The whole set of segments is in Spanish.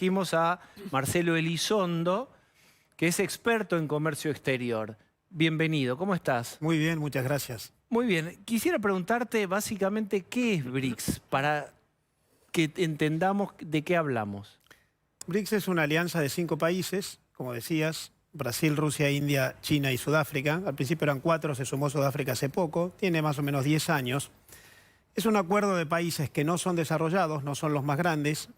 Trajimos a Marcelo Elizondo, que es experto en comercio exterior. Bienvenido, ¿cómo estás? Muy bien, muchas gracias. Muy bien, quisiera preguntarte básicamente qué es BRICS, para que entendamos de qué hablamos. BRICS es una alianza de 5 países, como decías, Brasil, Rusia, India, China y Sudáfrica. Al principio eran 4, se sumó Sudáfrica hace poco, tiene más o menos 10 años. Es un acuerdo de países que no son desarrollados, no son los más grandes,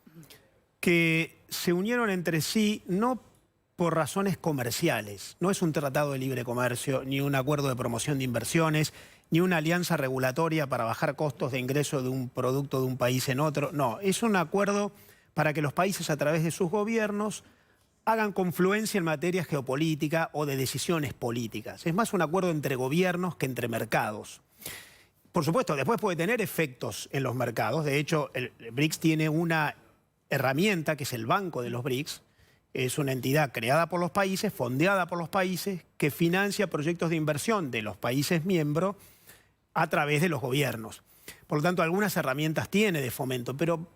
que se unieron entre sí no por razones comerciales. No es un tratado de libre comercio, ni un acuerdo de promoción de inversiones, ni una alianza regulatoria para bajar costos de ingreso de un producto de un país en otro. No, es un acuerdo para que los países a través de sus gobiernos hagan confluencia en materia geopolítica o de decisiones políticas. Es más un acuerdo entre gobiernos que entre mercados. Por supuesto, después puede tener efectos en los mercados. De hecho, el BRICS tiene una herramienta que es el Banco de los BRICS. Es una entidad creada por los países, fondeada por los países, que financia proyectos de inversión de los países miembros a través de los gobiernos. Por lo tanto, algunas herramientas tiene de fomento, pero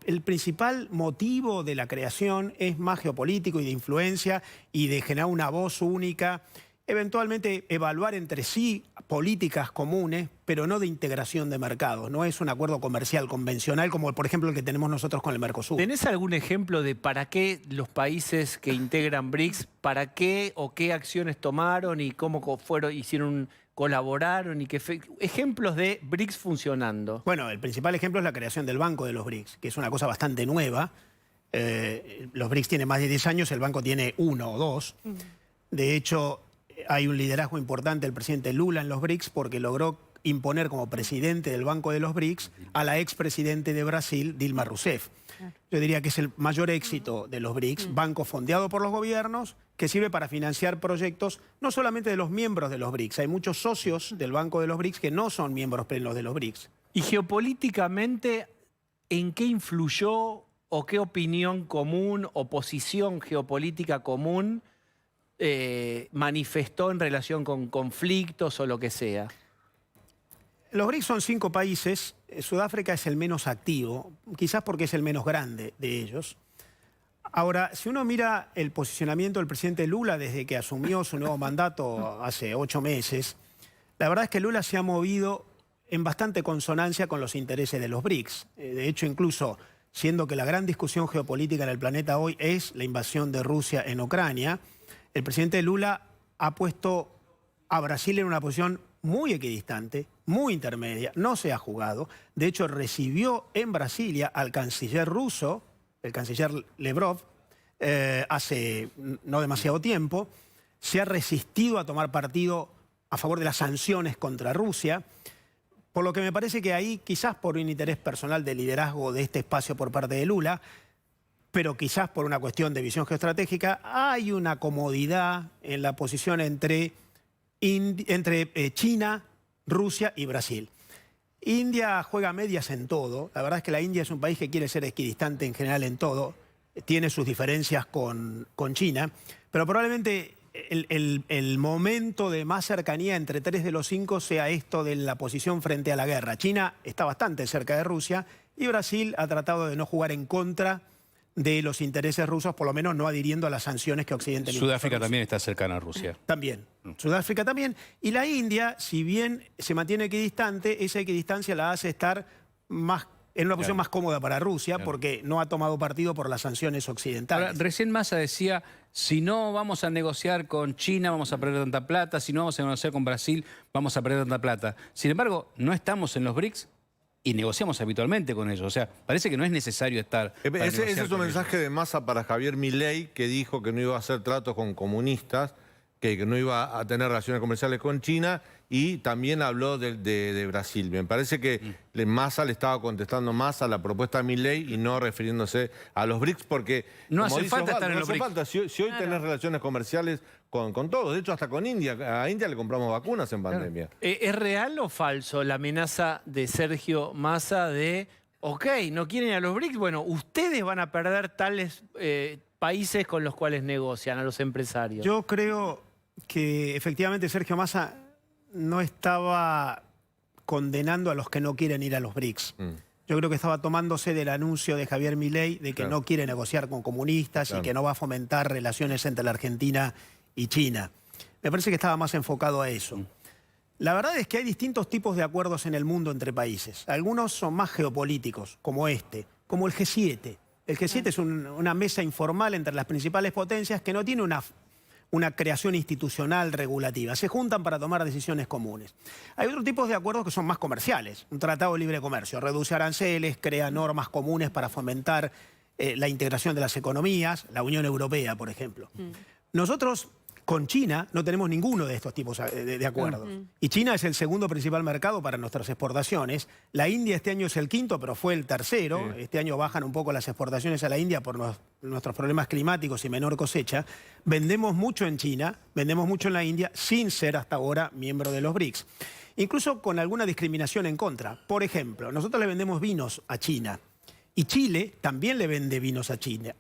el principal motivo de la creación es más geopolítico y de influencia y de generar una voz única, eventualmente evaluar entre sí políticas comunes, pero no de integración de mercados. No es un acuerdo comercial convencional como, por ejemplo, el que tenemos nosotros con el Mercosur. ¿Tenés algún ejemplo de para qué los países que integran BRICS, para qué o qué acciones tomaron y cómo colaboraron y qué ejemplos de BRICS funcionando? Bueno, el principal ejemplo es la creación del Banco de los BRICS, que es una cosa bastante nueva. Los BRICS tienen más de 10 años, el banco tiene 1 o 2. De hecho, hay un liderazgo importante del presidente Lula en los BRICS porque logró imponer como presidente del Banco de los BRICS a la expresidente de Brasil, Dilma Rousseff. Yo diría que es el mayor éxito de los BRICS, banco fondeado por los gobiernos que sirve para financiar proyectos no solamente de los miembros de los BRICS. Hay muchos socios del Banco de los BRICS que no son miembros plenos de los BRICS. Y geopolíticamente, ¿en qué influyó o qué opinión común o posición geopolítica común manifestó en relación con conflictos o lo que sea? Los BRICS son 5 países. Sudáfrica es el menos activo, quizás porque es el menos grande de ellos. Ahora, si uno mira el posicionamiento del presidente Lula desde que asumió su nuevo mandato hace 8 meses, la verdad es que Lula se ha movido en bastante consonancia con los intereses de los BRICS. De hecho, incluso siendo que la gran discusión geopolítica en el planeta hoy es la invasión de Rusia en Ucrania, el presidente Lula ha puesto a Brasil en una posición muy equidistante, muy intermedia, no se ha jugado. De hecho, recibió en Brasilia al canciller ruso, el canciller Lavrov, hace no demasiado tiempo. Se ha resistido a tomar partido a favor de las sanciones contra Rusia, por lo que me parece que ahí, quizás por un interés personal de liderazgo de este espacio por parte de Lula, pero quizás por una cuestión de visión geoestratégica, hay una comodidad en la posición entre China, Rusia y Brasil. India juega medias en todo. La verdad es que la India es un país que quiere ser equidistante en general en todo. Tiene sus diferencias con China, pero probablemente el momento de más cercanía entre 3 de los 5 sea esto de la posición frente a la guerra. China está bastante cerca de Rusia y Brasil ha tratado de no jugar en contra de los intereses rusos, por lo menos no adhiriendo a las sanciones que Occidente... Sudáfrica también está cercana a Rusia. También. Sudáfrica también. Y la India, si bien se mantiene equidistante, esa equidistancia la hace estar en una posición más cómoda para Rusia, porque no ha tomado partido por las sanciones occidentales. Ahora, recién Massa decía, si no vamos a negociar con China vamos a perder tanta plata, si no vamos a negociar con Brasil vamos a perder tanta plata. Sin embargo, no estamos en los BRICS y negociamos habitualmente con ellos. O sea, parece que no es necesario estar... Ese es un mensaje de Massa para Javier Milei, que dijo que no iba a hacer tratos con comunistas, que no iba a tener relaciones comerciales con China, y también habló de Brasil. Me parece que Massa le estaba contestando más a la propuesta de Milei y no refiriéndose a los BRICS, porque... No hace falta estar en los BRICS. Falta. Si hoy tenés relaciones comerciales con todos, de hecho hasta con India. A India le compramos vacunas en pandemia. ¿Es real o falso la amenaza de Sergio Massa de, ok, no quieren a los BRICS, bueno, ustedes van a perder tales países con los cuales negocian a los empresarios? Yo creo que efectivamente Sergio Massa no estaba condenando a los que no quieren ir a los BRICS. Yo creo que estaba tomándose del anuncio de Javier Milei de que no quiere negociar con comunistas y que no va a fomentar relaciones entre la Argentina y China. Me parece que estaba más enfocado a eso. La verdad es que hay distintos tipos de acuerdos en el mundo entre países. Algunos son más geopolíticos, como como el G7. El G7 es una mesa informal entre las principales potencias que no tiene una creación institucional regulativa. Se juntan para tomar decisiones comunes. Hay otros tipos de acuerdos que son más comerciales. Un tratado de libre comercio reduce aranceles, crea normas comunes para fomentar la integración de las economías, la Unión Europea, por ejemplo. Nosotros con China no tenemos ninguno de estos tipos de acuerdos. Y China es el segundo principal mercado para nuestras exportaciones. La India este año es el quinto, pero fue el tercero. Este año bajan un poco las exportaciones a la India por nuestros problemas climáticos y menor cosecha. Vendemos mucho en China, vendemos mucho en la India, sin ser hasta ahora miembro de los BRICS. Incluso con alguna discriminación en contra. Por ejemplo, nosotros le vendemos vinos a China. Y Chile también le vende vinos a China.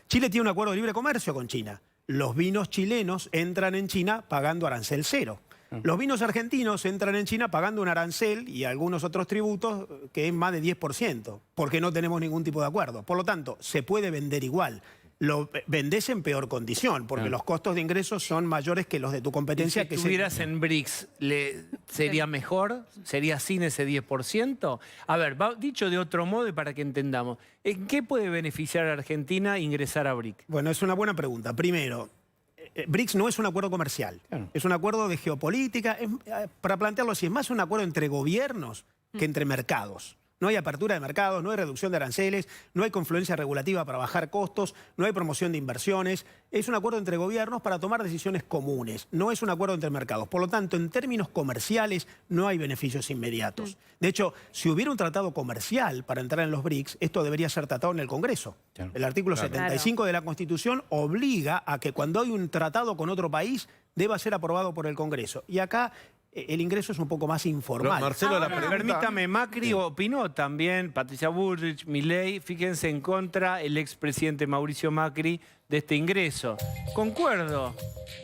Chile tiene un acuerdo de libre comercio con China. Los vinos chilenos entran en China pagando arancel cero. Los vinos argentinos entran en China pagando un arancel y algunos otros tributos que es más de 10%, porque no tenemos ningún tipo de acuerdo. Por lo tanto, se puede vender igual. Lo vendés en peor condición, porque los costos de ingresos son mayores que los de tu competencia. Si estuvieras en BRICS, ¿sería mejor? ¿Sería sin ese 10%? A ver, dicho de otro modo y para que entendamos, ¿en qué puede beneficiar a Argentina ingresar a BRICS? Bueno, es una buena pregunta. Primero, BRICS no es un acuerdo comercial, es un acuerdo de geopolítica. Para plantearlo así, es más un acuerdo entre gobiernos que entre mercados. No hay apertura de mercados, no hay reducción de aranceles, no hay confluencia regulativa para bajar costos, no hay promoción de inversiones. Es un acuerdo entre gobiernos para tomar decisiones comunes, no es un acuerdo entre mercados. Por lo tanto, en términos comerciales no hay beneficios inmediatos. De hecho, si hubiera un tratado comercial para entrar en los BRICS, esto debería ser tratado en el Congreso. El artículo 75 de la Constitución obliga a que cuando hay un tratado con otro país, deba ser aprobado por el Congreso. Y acá el ingreso es un poco más informal. Marcelo, la pregunta... Permítame, Macri opinó también, Patricia Bullrich, Milei, fíjense en contra el expresidente Mauricio Macri de este ingreso. Concuerdo,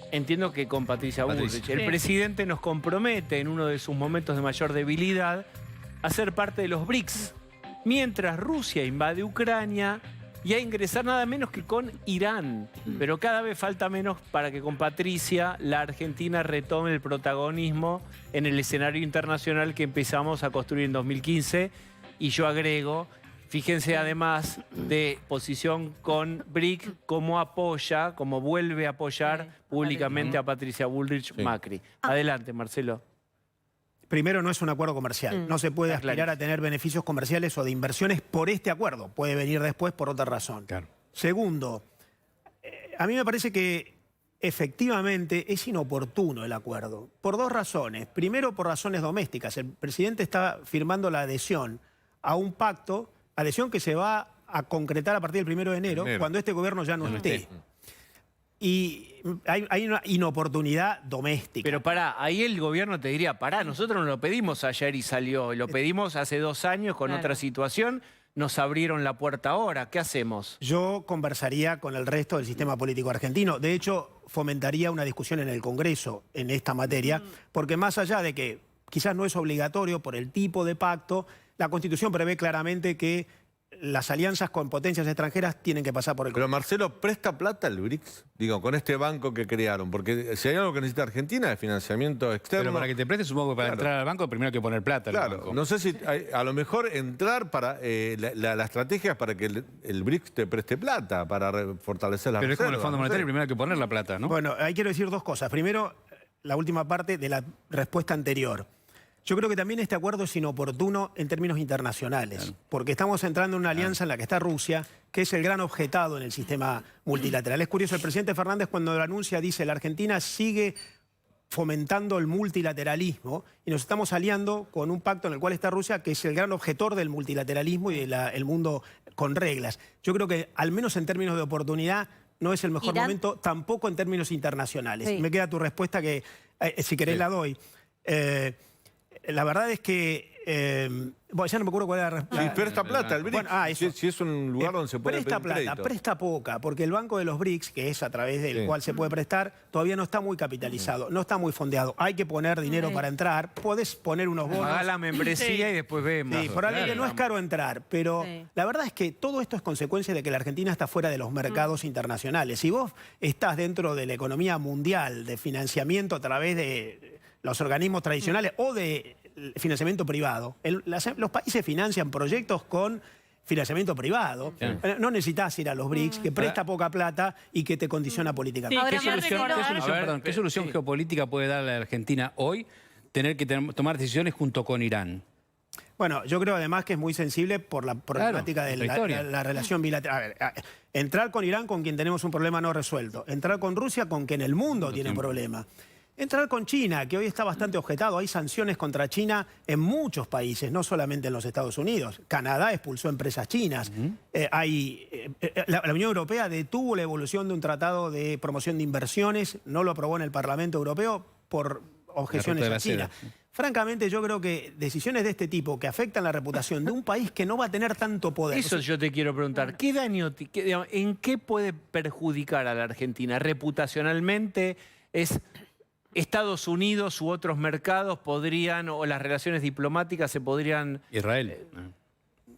entiendo que con Patricia Bullrich. El presidente nos compromete en uno de sus momentos de mayor debilidad a ser parte de los BRICS, mientras Rusia invade Ucrania y a ingresar nada menos que con Irán. Pero cada vez falta menos para que con Patricia la Argentina retome el protagonismo en el escenario internacional que empezamos a construir en 2015. Y yo agrego, fíjense además de posición con BRIC, cómo apoya, cómo vuelve a apoyar públicamente a Patricia Bullrich Macri. Adelante, Marcelo. Primero, no es un acuerdo comercial. No se puede aspirar a tener beneficios comerciales o de inversiones por este acuerdo. Puede venir después por otra razón. Segundo, a mí me parece que efectivamente es inoportuno el acuerdo. Por dos razones. Primero, por razones domésticas. El presidente está firmando la adhesión a un pacto, adhesión que se va a concretar a partir del 1 de enero, cuando este gobierno ya no esté. Y hay una inoportunidad doméstica. Pero pará, ahí el gobierno te diría, pará, nosotros no lo pedimos ayer y salió, lo pedimos hace 2 años con otra situación, nos abrieron la puerta ahora, ¿qué hacemos? Yo conversaría con el resto del sistema político argentino, de hecho fomentaría una discusión en el Congreso en esta materia, porque más allá de que quizás no es obligatorio por el tipo de pacto, la Constitución prevé claramente que las alianzas con potencias extranjeras tienen que pasar por el Congreso. Pero Marcelo, ¿presta plata el BRICS? Digo, con este banco que crearon. Porque si hay algo que necesita Argentina es financiamiento externo. Pero para que te prestes, supongo que para entrar al banco primero hay que poner plata. Claro, no sé si a lo mejor entrar para la estrategia es para que el BRICS te preste plata, para fortalecer las reservas. Pero es como el Fondo Monetario, primero hay que poner la plata, ¿no? Bueno, ahí quiero decir 2 cosas. Primero, la última parte de la respuesta anterior. Yo creo que también este acuerdo es inoportuno en términos internacionales, porque estamos entrando en una alianza en la que está Rusia, que es el gran objetado en el sistema multilateral. Es curioso, el presidente Fernández cuando lo anuncia dice la Argentina sigue fomentando el multilateralismo y nos estamos aliando con un pacto en el cual está Rusia, que es el gran objetor del multilateralismo y del mundo con reglas. Yo creo que, al menos en términos de oportunidad, no es el mejor momento, tampoco en términos internacionales. Me queda tu respuesta que, si querés, la doy. La verdad es que Bueno, ya no me acuerdo cuál era la Sí, respuesta. presta plata el BRICS. Bueno, eso. Si es un lugar donde se puede Presta pedir plata, crédito. presta poca, porque el Banco de los BRICS, que es a través del Sí. cual se puede prestar, todavía no está muy capitalizado, no está muy fondeado. Hay que poner dinero para entrar, podés poner unos bonos. Paga la membresía y después vemos. Sí, probablemente no es caro entrar, pero Sí. la verdad es que todo esto es consecuencia de que la Argentina está fuera de los mercados internacionales. Si vos estás dentro de la economía mundial de financiamiento a través de los organismos tradicionales o de financiamiento privado, los países financian proyectos con financiamiento privado. No necesitas ir a los BRICS, que presta poca plata y que te condiciona políticamente. Ahora, ¿Qué solución, Marcelo, ¿qué solución geopolítica puede darle a la Argentina hoy tener que tomar decisiones junto con Irán? Bueno, yo creo además que es muy sensible por la problemática de la historia. la relación bilateral. A ver, entrar con Irán con quien tenemos un problema no resuelto. Entrar con Rusia con quien el mundo tiene un problema. Entrar con China, que hoy está bastante objetado. Hay sanciones contra China en muchos países, no solamente en los Estados Unidos. Canadá expulsó empresas chinas. La Unión Europea detuvo la evolución de un tratado de promoción de inversiones, no lo aprobó en el Parlamento Europeo por objeciones La ruta a de la China. seda. Francamente, yo creo que decisiones de este tipo que afectan la reputación de un país que no va a tener tanto poder. Eso yo te quiero preguntar. ¿Qué daño, digamos, en qué puede perjudicar a la Argentina? ¿Reputacionalmente es Estados Unidos u otros mercados podrían, o las relaciones diplomáticas se podrían... Israel.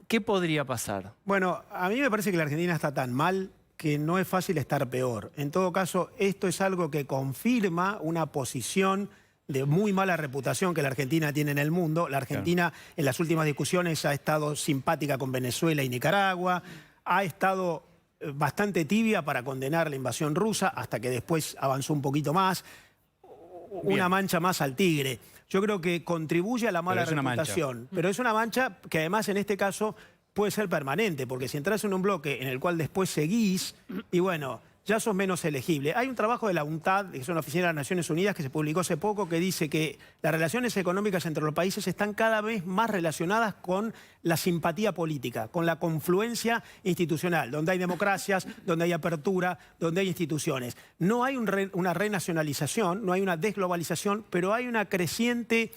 ¿Qué podría pasar? Bueno, a mí me parece que la Argentina está tan mal que no es fácil estar peor. En todo caso, esto es algo que confirma una posición de muy mala reputación que la Argentina tiene en el mundo. La Argentina en las últimas discusiones ha estado simpática con Venezuela y Nicaragua, ha estado bastante tibia para condenar la invasión rusa, hasta que después avanzó un poquito más. Una mancha más al tigre. Yo creo que contribuye a la mala es una mancha. reputación. Pero es una mancha que además en este caso puede ser permanente, porque si entras en un bloque en el cual después seguís, y bueno, ya sos menos elegible. Hay un trabajo de la UNTAD, que es una oficina de las Naciones Unidas, que se publicó hace poco, que dice que las relaciones económicas entre los países están cada vez más relacionadas con la simpatía política, con la confluencia institucional, donde hay democracias, donde hay apertura, donde hay instituciones. No hay una renacionalización, no hay una desglobalización, pero hay un creciente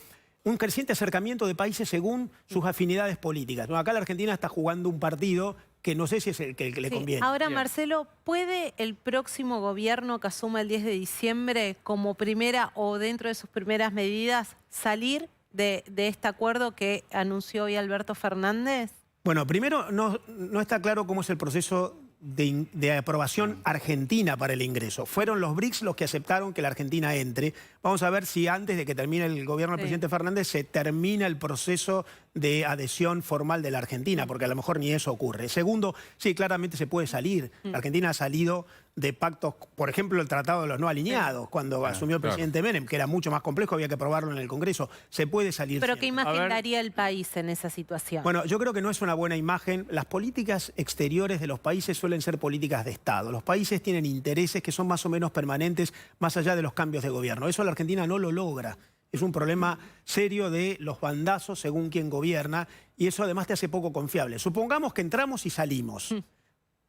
acercamiento de países según sus afinidades políticas. Bueno, acá la Argentina está jugando un partido que no sé si es el que le conviene. Ahora, Marcelo, ¿puede el próximo gobierno que asuma el 10 de diciembre como primera o dentro de sus primeras medidas salir de este acuerdo que anunció hoy Alberto Fernández? Bueno, primero no está claro cómo es el proceso de aprobación argentina para el ingreso. Fueron los BRICS los que aceptaron que la Argentina entre. Vamos a ver si antes de que termine el gobierno del presidente Fernández se termina el proceso de adhesión formal de la Argentina, porque a lo mejor ni eso ocurre. Segundo, sí, claramente se puede salir. La Argentina ha salido de pactos, por ejemplo, el Tratado de los No Alineados, cuando asumió el presidente Menem, que era mucho más complejo, había que aprobarlo en el Congreso. Se puede salir. ¿Pero qué siempre. imagen daría el país en esa situación? Bueno, yo creo que no es una buena imagen. Las políticas exteriores de los países suelen ser políticas de Estado. Los países tienen intereses que son más o menos permanentes más allá de los cambios de gobierno. Eso la Argentina no lo logra. Es un problema serio de los bandazos según quien gobierna y eso además te hace poco confiable. Supongamos que entramos y salimos.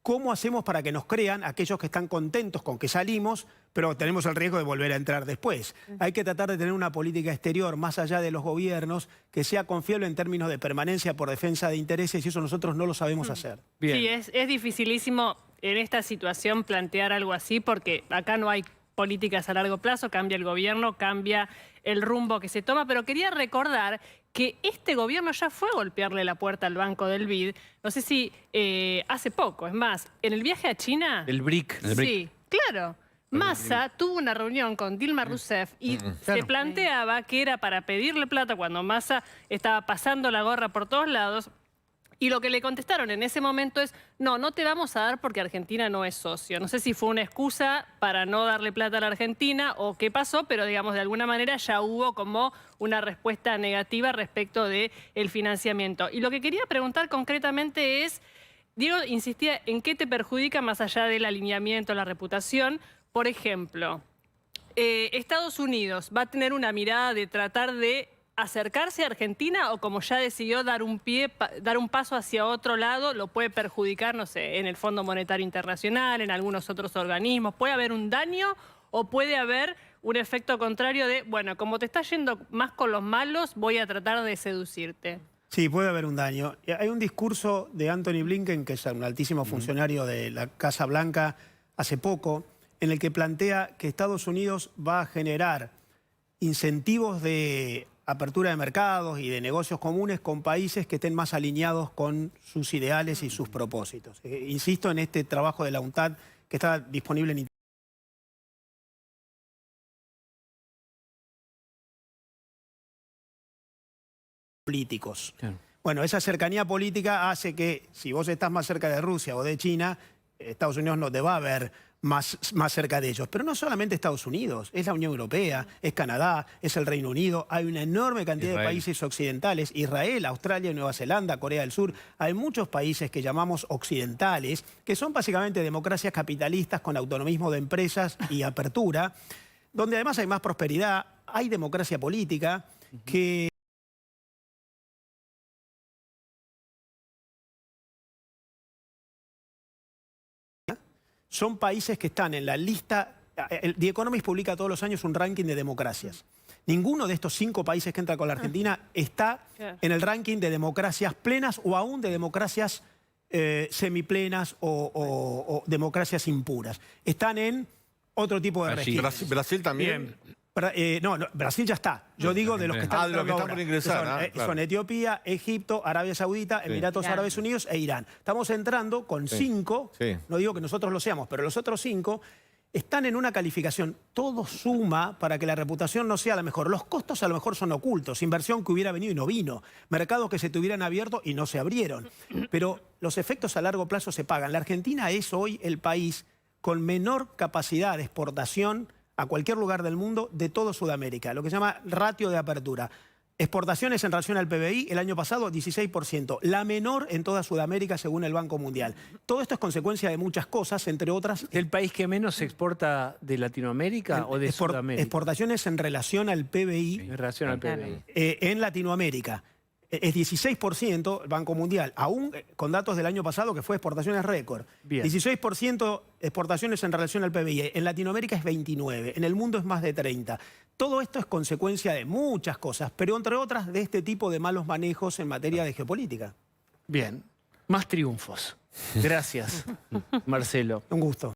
¿Cómo hacemos para que nos crean aquellos que están contentos con que salimos, pero tenemos el riesgo de volver a entrar después? Hay que tratar de tener una política exterior más allá de los gobiernos que sea confiable en términos de permanencia por defensa de intereses y eso nosotros no lo sabemos hacer. Bien. Sí, es dificilísimo en esta situación plantear algo así porque acá no hay políticas a largo plazo, cambia el gobierno, cambia el rumbo que se toma, pero quería recordar que este gobierno ya fue a golpearle la puerta al Banco del BID, no sé si hace poco, es más, en el viaje a China... El BRIC. Sí, claro. Massa tuvo una reunión con Dilma Rousseff y se planteaba que era para pedirle plata cuando Massa estaba pasando la gorra por todos lados. Y lo que le contestaron en ese momento es, no te vamos a dar porque Argentina no es socio. No sé si fue una excusa para no darle plata a la Argentina o qué pasó, pero digamos de alguna manera ya hubo como una respuesta negativa respecto del financiamiento. Y lo que quería preguntar concretamente es, Diego insistía en qué te perjudica más allá del alineamiento, la reputación. Por ejemplo, Estados Unidos va a tener una mirada de tratar de acercarse a Argentina o como ya decidió dar un paso hacia otro lado, lo puede perjudicar, no sé, en el Fondo Monetario Internacional, en algunos otros organismos. ¿Puede haber un daño o puede haber un efecto contrario de, bueno, como te está yendo más con los malos, voy a tratar de seducirte. Sí, puede haber un daño. Hay un discurso de Anthony Blinken, que es un altísimo funcionario de la Casa Blanca, hace poco, en el que plantea que Estados Unidos va a generar incentivos de apertura de mercados y de negocios comunes con países que estén más alineados con sus ideales y sus propósitos. Insisto en este trabajo de la UNTAD que está disponible en Internet. Políticos. Claro. Bueno, esa cercanía política hace que si vos estás más cerca de Rusia o de China, Estados Unidos no te va a ver más cerca de ellos. Pero no solamente Estados Unidos, es la Unión Europea, es Canadá, es el Reino Unido, hay una enorme cantidad de países occidentales, Israel, Australia, Nueva Zelanda, Corea del Sur. Hay muchos países que llamamos occidentales, que son básicamente democracias capitalistas con autonomismo de empresas y apertura, donde además hay más prosperidad, hay democracia política, que son países que están en la lista. The Economist publica todos los años un ranking de democracias. Ninguno de estos 5 países que entra con la Argentina está en el ranking de democracias plenas o aún de democracias semiplenas o democracias impuras. Están en otro tipo de regímenes. Brasil también. No, Brasil ya está. Yo digo de los que están, de los que están por ingresar. Son Etiopía, Egipto, Arabia Saudita, Emiratos Árabes Unidos e Irán. Estamos entrando con 5, no digo que nosotros lo seamos, pero los otros 5 están en una calificación. Todo suma para que la reputación no sea la mejor. Los costos a lo mejor son ocultos. Inversión que hubiera venido y no vino. Mercados que se tuvieran abierto y no se abrieron. Pero los efectos a largo plazo se pagan. La Argentina es hoy el país con menor capacidad de exportación a cualquier lugar del mundo de todo Sudamérica, lo que se llama ratio de apertura. Exportaciones en relación al PBI, el año pasado 16%, la menor en toda Sudamérica según el Banco Mundial. Todo esto es consecuencia de muchas cosas, entre otras... ¿El país que menos se exporta de Latinoamérica o de Sudamérica? Exportaciones en relación al PBI. En relación al PBI. En Latinoamérica. Es 16% el Banco Mundial, aún con datos del año pasado que fue exportaciones récord. 16% exportaciones en relación al PBI. En Latinoamérica es 29%, en el mundo es más de 30%. Todo esto es consecuencia de muchas cosas, pero entre otras de este tipo de malos manejos en materia de geopolítica. Bien, más triunfos. Gracias, Marcelo. Un gusto.